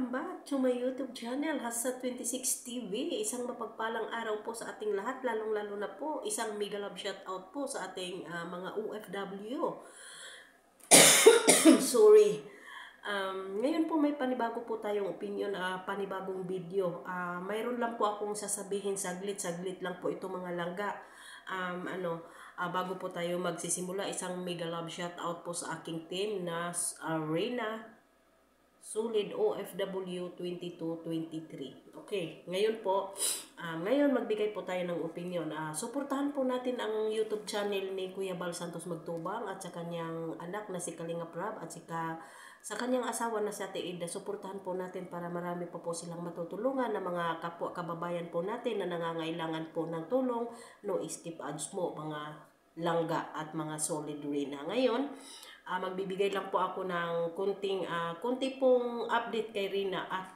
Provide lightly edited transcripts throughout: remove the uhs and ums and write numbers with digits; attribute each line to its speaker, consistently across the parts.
Speaker 1: Welcome back to my YouTube channel, Hassan 26 TV. Isang mapagpalang araw po sa ating lahat, lalong-lalo na po isang mega love shoutout po sa ating mga OFW. Sorry. Ngayon po may panibago po tayong opinion, panibagong video. Mayroon lang po akong sasabihin, saglit-saglit lang po ito mga langga. Bago po tayo magsisimula, isang mega love shoutout po sa aking team na Reyna Solid OFW 2223. Okay, ngayon po, ngayon magbigay po tayo ng opinion. Suportahan po natin ang YouTube channel ni Kuya Bal Santos Magtubang at sa kanyang anak na si Kalinga Prab at sa kanyang asawa na si Ate Ida. Suportahan po natin para marami pa po silang matutulungan na mga kapwa kababayan po natin na nangangailangan po ng tulong. No skip ads mo, mga langga at mga solid Reyna. Ngayon, magbibigay lang po ako ng kunti pong update kay Reyna at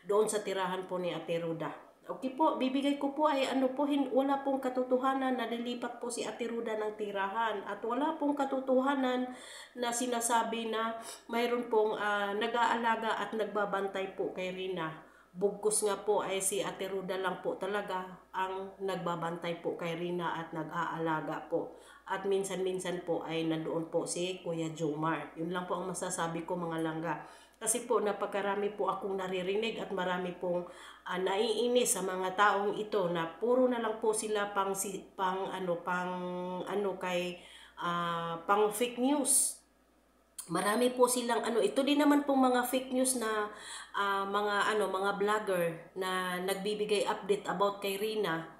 Speaker 1: doon sa tirahan po ni Ate Ruda. Okay po, bibigay ko po ay wala pong katotohanan na lilipat po si Ate Ruda ng tirahan at wala pong katotohanan na sinasabi na mayroon pong nag-aalaga at nagbabantay po kay Reyna. Bugkos nga po ay si Ate Ruda lang po talaga ang nagbabantay po kay Reyna at nag-aalaga po. At minsan-minsan po ay nandoon po si Kuya Jomar. Yun lang po ang masasabi ko mga langga. Kasi po napakarami po akong naririnig at marami pong naiinis sa mga taong ito na puro na lang po sila pang fake news. Marami po silang ito din naman pong mga fake news na mga vlogger na nagbibigay update about kay Reyna.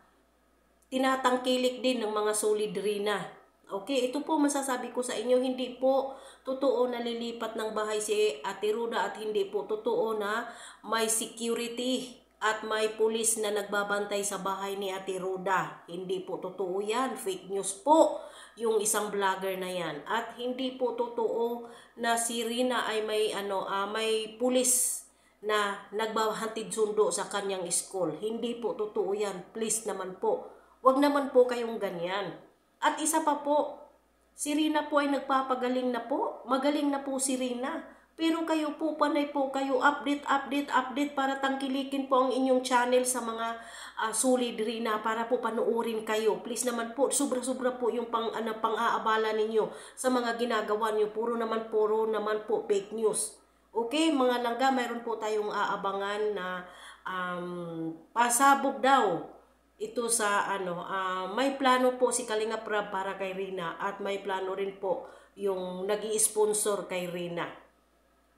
Speaker 1: Tinatangkilik din ng mga solid Reyna. Okay, ito po masasabi ko sa inyo, hindi po totoo na lilipat ng bahay si Ate Ruda at hindi po totoo na may security at may pulis na nagbabantay sa bahay ni Ate Ruda. Hindi po totoo yan, fake news po yung isang vlogger na yan. At hindi po totoo na si Reyna ay may pulis na nagbahatid sundo sa kanyang school. Hindi po totoo yan, please naman po. Wag naman po kayong ganyan. At isa pa po, si Reyna po ay nagpapagaling na po. Magaling na po si Reyna. Pero kayo po, panay po kayo, update para tangkilikin po ang inyong channel sa mga solid Reyna para po panuorin kayo. Please naman po, sobra-sobra po yung pang-aabala ninyo sa mga ginagawa niyo. Puro naman po fake news. Okay, mga langga, mayroon po tayong aabangan na pasabog daw. Ito sa may plano po si Kalinga Prab para kay Reyna at may plano rin po yung nag-i-sponsor kay Reyna.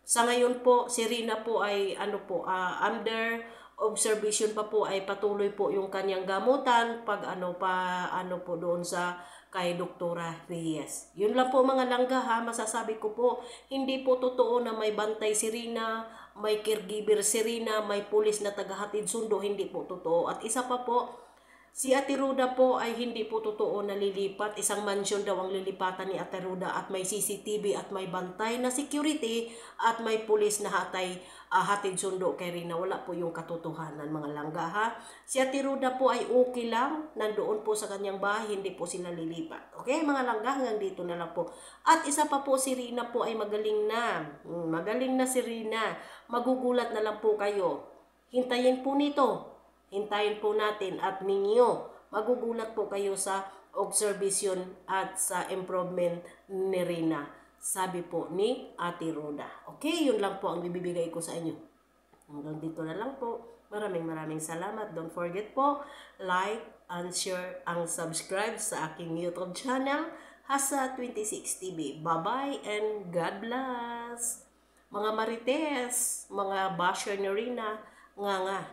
Speaker 1: Sa ngayon po, si Reyna po ay under observation pa po, ay patuloy po yung kanyang gamutan pag po doon sa kay Doktora Reyes. Yun lang po mga langga ha, masasabi ko po, hindi po totoo na may bantay si Reyna, may caregiver si Reyna, may pulis na tagahatid sundo, hindi po totoo. At isa pa po, si Ate Ruda po ay hindi po totoo na lilipat. Isang mansion daw ang lilipatan ni Ate Ruda at may CCTV at may bantay na security at may pulis na hatid sundo kay Reyna. Wala po yung katotohanan mga langga ha. Si Ate Ruda po ay okay lang. Nandoon po sa kanyang bahay, hindi po sila lilipat. Okay mga langga, hanggang dito na lang po. At isa pa po, si Reyna po ay magaling na. Magaling na si Reyna. Magugulat na lang po kayo. Hintayin po nito. Hintayin po natin at ninyo, magugulat po kayo sa observation at sa improvement ni Reyna. Sabi po ni Ate Ruda. Okay, yun lang po ang bibigay ko sa inyo. Hanggang dito na lang po. Maraming salamat. Don't forget po, like and share and subscribe sa aking YouTube channel, Hassan 26 TV. Bye-bye and God bless. Mga marites, mga basher ni Reyna, nga.